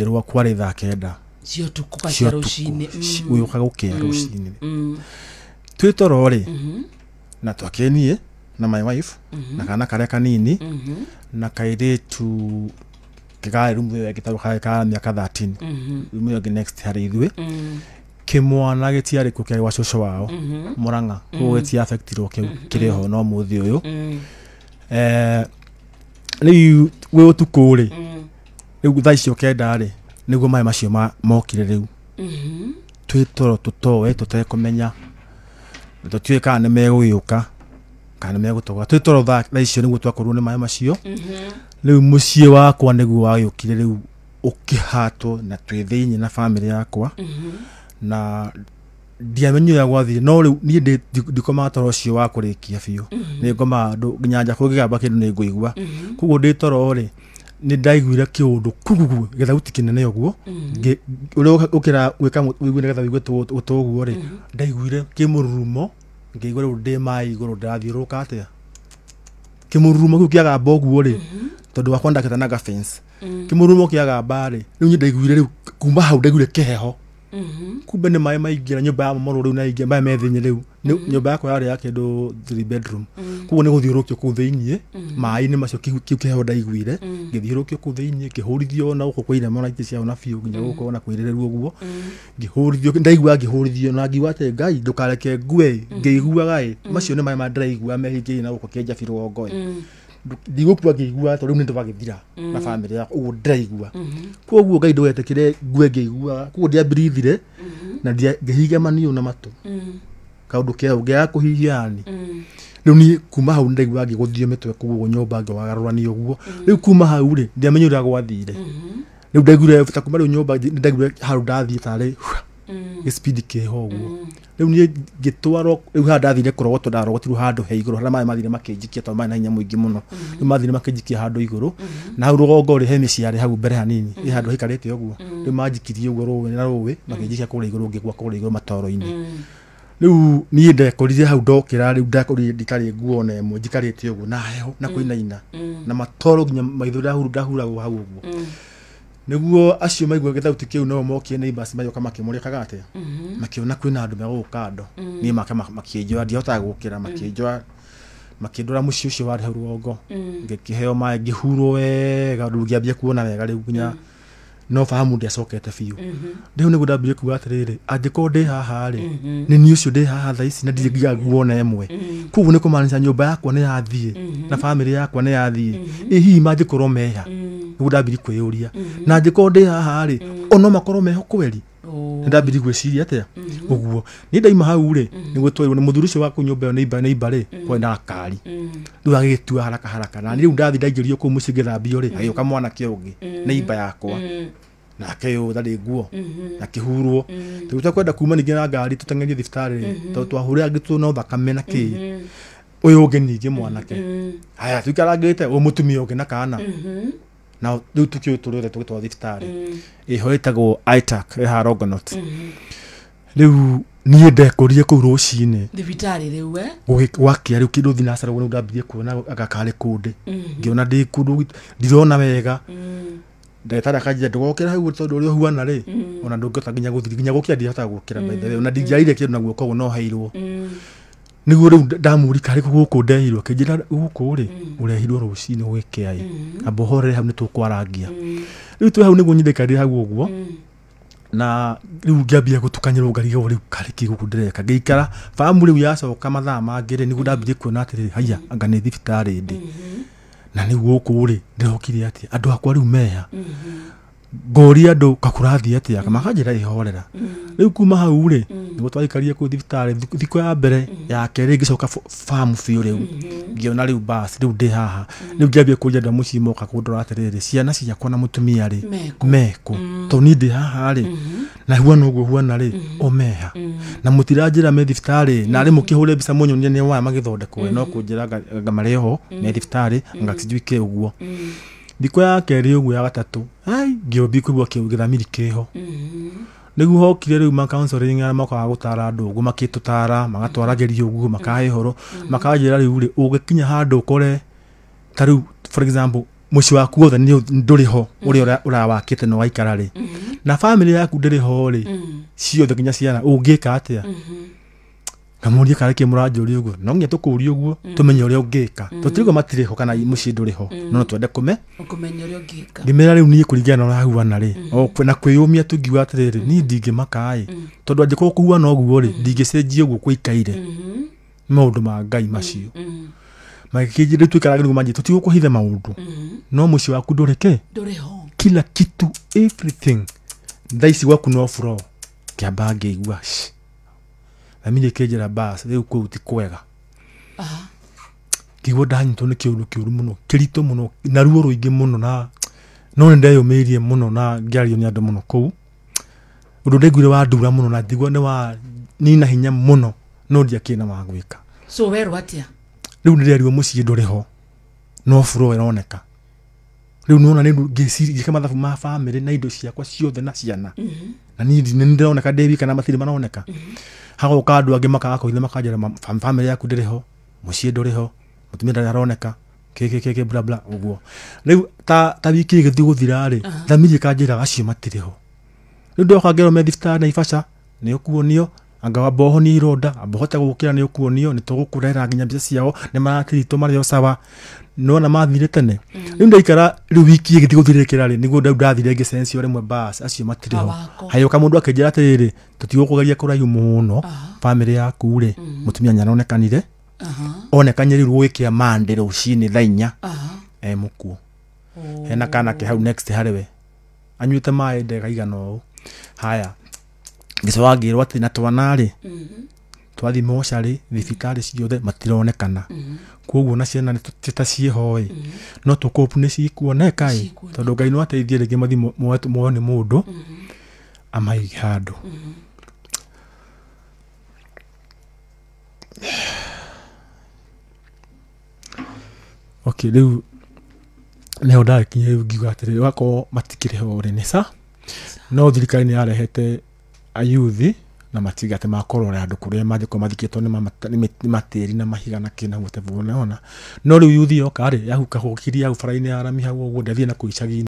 rwa kwari thaa kenda cio tukupatia rucini uyoka gukea rucini twitoro ri na twakenie na my wife na kana kare kanini na kairetu kigari rumwe gitaruka ka miaka 13 rumwe ge next hari ithwe kimwana getiari kukeri wa shosho wao Muranga ko geti affectirwo kireho no muthi uyu riu we utukuri riu thaicio kenda ri niguo mai macio mokire riu twitoro tutowe tutekumenya tutwika ne meguyuka kana megutoga twitoro thaicio niguo twakorwo ne mai macio riu mucie wakwa niguo wayukire riu ukihato na twithinyi na family yakwa na ndiamenyo ya gwathi no riu ni ndikoma toro cio wa kurikia biu ni ngoma andu nyanja kugigamba kindu ni nguigua kugo nditoro ri ni ndaiguire kiundu kugugu gethauti kinene uguo ukira gwika wiguire getha wigwe utoguo ri ndaiguire kimururumo ngigwa riu ndi mai iguru ndathiuruka atia kimururumo kiu kiagamba uguo ri tondu wakwa ndaketanaga fence kimururumo kiagamba ri riu ni ndaiguire riu kuma hau ndaiguire kiheho kumbe ni mai maingira nyumba ya mama riu na ingia mai methinye riu nyumba yako yari ya kindu 3 bedroom kugo ni guthiurukio ku theinye mai ni macio kiu kiheho ndaiguire ngithiurukio ku theinye kihurithio na uko kwira mona ite cia ona fiu nginya uko na kwirireru uguo ngihurithio ndaigua ngihurithio na ngiwate ngai ndukareke ngue ngiguaga macio ni mai ma ndaigua mehingi na uko kenja birongo ndigukua ngigua to riu ni ndubagithira na family yako ugo ndaigua koguo ngai ndugetekire ngue ngigua kugo ndia breathire na ndia ngihiga maniu na matu kaundu kia ugia kuhihiani riu ni kuma hau ndaigua ngiguthio mitwe kugo nyumba ngiwagarurani uguo riu kuma hau ri ndiamenyura gwathire riu ndaigure fita kuma riu nyumba ndaigure hau ndathie tare speed kiho uguo riu ni ngitwaro riu ha ndathire kurogotwo ndarogotiru handu he iguru hara mai mathire makinjikia to mai na hinya muingi muno riu mathire makinjikia handu iguru na hau rugongo ri he miciari hau mbere hanini i handu hikarite uguo riu manjikirie uguo ruwe na ruwe makinjikia kure iguru ngigwa kure iguru matoro-ini riu ni ndekorire hau ndokira riu ndakorire ndikari nguo na emo njikarite uguo na heho na kuinaina na matoro nginya maithura ndahura hau uguo niguo acio maigua githauti kiu no mokie neighbors mayoka makimurikaga atia makiona kwina andu meguka ando ni makienjwa ndiota gukira makienjwa makindura mucio ucio wari hau rugongo ngikiheo mai ngihurwo wega ndugiambia kuona wega riu nginya no fahamu ndia sokete fiu ndiho niguo ndambire kuga atiriri angiko ndi haha ri ni ni ucio ndi haha thaici na ndigiga guona emwe kugu ni kumanisha nyumba yakwa ni yathie na family yakwa ni yathie hihi mangikorwo meha niguo ndambire kwiyuria na angiko ndi haha ri ono makorwo meho kweli ndambire gwiciria atia uguo ni ndaima hau ri niguo twirwo ni muthuri ucio wa kunyumba neighbor ri kwenda kari riu agitua haraka na riu ndathi ndaingirio ku muci ngithambio ri agioka mwana kiungi neighbor yakwa na keyo thari nguo na kihurwo tutakwenda kuma ningi na ngari tutangerie thibitari to twahurira gitu no thakame na ki uyu ungi ningi mwanake haya tukarangite o mutumia ungi na kana na riu tukio turire tugitwa thibitari ihoetagwo ITAC Harogonot riu ni ndekorire ku rucini thibitari riu gwakia riu kindu thinasara gwe ndambirie kuona agakare kundi ngiona ndi kundu ndirona wega ndetara kajja ndugokera hau tondu uri huana ri ona ndungota nginya guthiri nginya gukia ndihota gukira maithe ona ndingiaire kindu naguo koguo no hairwo niguo riu ndamuri kari guku ndehirwo kinjira guku ri urehirwo rucini gwikiai abohore hau ni tukwarangia riu tu hau niguo nyithikari hau uguo na riu ngiambia gutukanyirwo ngarigo riu kari kiguku ndireka ngiikara fahamu riu yacoka mathaa mangire niguo ndambirie kuona atiri haya anga ni thibitari ndi na ni guku ri ndirokire ati andu akwa riu meha ngori andu kakurathi ati akamakajira ihorera riu kuma hau ri niguo twaikarie ku thibitari thiko ya mbere ya keri ngicoka farm fiu riu ngiona riu bus riu ndi haha riu ngiambia kuria nda muci moka kundora atiriri ciana ciakwa na mutumia ri meko to ni ndi haha ri na huana uguo huana ri omeha na mutiranjira me thibitari na ri mukihure bisa munyonie ni wa magithondekwo no kunjira ngamareho me thibitari ngakijwike uguo thiko ya keri uguo ya gatatu ai ngiobi kuigua kiugithamiri kiho niguo hokire riu ma counseling ya maka gutara andu uguo makitutara magatwarageria uguo makahe horo makajira riu ri ugikinya handu ukore tariu for example muci waku wothe nduri ho uri urawakite no waikara ri na family yaku ndiri ho ri ciothe nginya ciana ungika atia kamuria kare ke muranjuri uguo no nginya tukuri uguo tumenye uri ungika tutirigo matire ho kana muci nduri ho no twende kumenya uri ungika ngimera riu ni kurigana na rahuana ri o kwena kwiyumia tungiwa atiriri ni ndingimaka tondu angiko kuhuana uguo ri ndingicenjie uguo kuikaire maundu ma Ngai macio makijire twikaraga niguo manji tutigukuhithe maundu no muci waku ndurike ho kila kitu everything ndaici gwaku no flow kiamba ngeigua na mimi nikejera bas riu ku utikwega kigo ndanyitwo ni kiuru muno kirito muno na ruo ruingi muno na no ndeyumirie muno na ngiario ni andu muno kuu undu ndeguire wa ndura muno na ndigwa ni wa nina hinya muno no ndia kina magwika so weru atia riu ndirerio muci nduri ho no flow ironeka riu nona ni ngiciri kama mathabu ma family na indo ciakwa ciothe na ciana na ni ndironeka David kana mathiri maroneka hago kandu angi makako ile makanjera family yaku ndiri ho muci nduri ho mutumia ndaroneka keke bla bla uguo riu ta wiki githi guthira ri thamiri kanjira acio matiri ho riu ndoka ngero me thifta na Ifasha ni ukuonio anga waboho ni ironda abohota gukira ni ukuonio ni tugukurera nginya mbica ciao ni maratirito mario sawa no na mathire tene riu ndaikara riu wiki githi guthirikira ri niguo ndathire ngisensi ore mwe bas acio matiri ho hayo kamundu akenjira atiriri tutigukugeria kuraihu muno family yaku ri mutumia nyaronekanire onekanye riu gwikia mande rucini thainya mukuo hena kana ke hau next hariwe anyuite mai ndega igana u haya ngiswagirwo ati na twanari twathi moshari thifikari ciothe matironekana koguo na ciana nitutita ciehoi no tukopu ni cikuoneka tondu Ngai no ateithie ringi mathi muone mundu amaigi handu okay riu ne oda kinye ngiuga atiri wako matikire ho ri ni sa no thirikari ni yarehete ayuthi na matigate makorora andu kuria mathiko mathikitwo ni matiri na mahiga na kina wote bona no riu yuthi yoka ri yahuka hukiria hau faraini arami hau uguo ndathie na kuicagi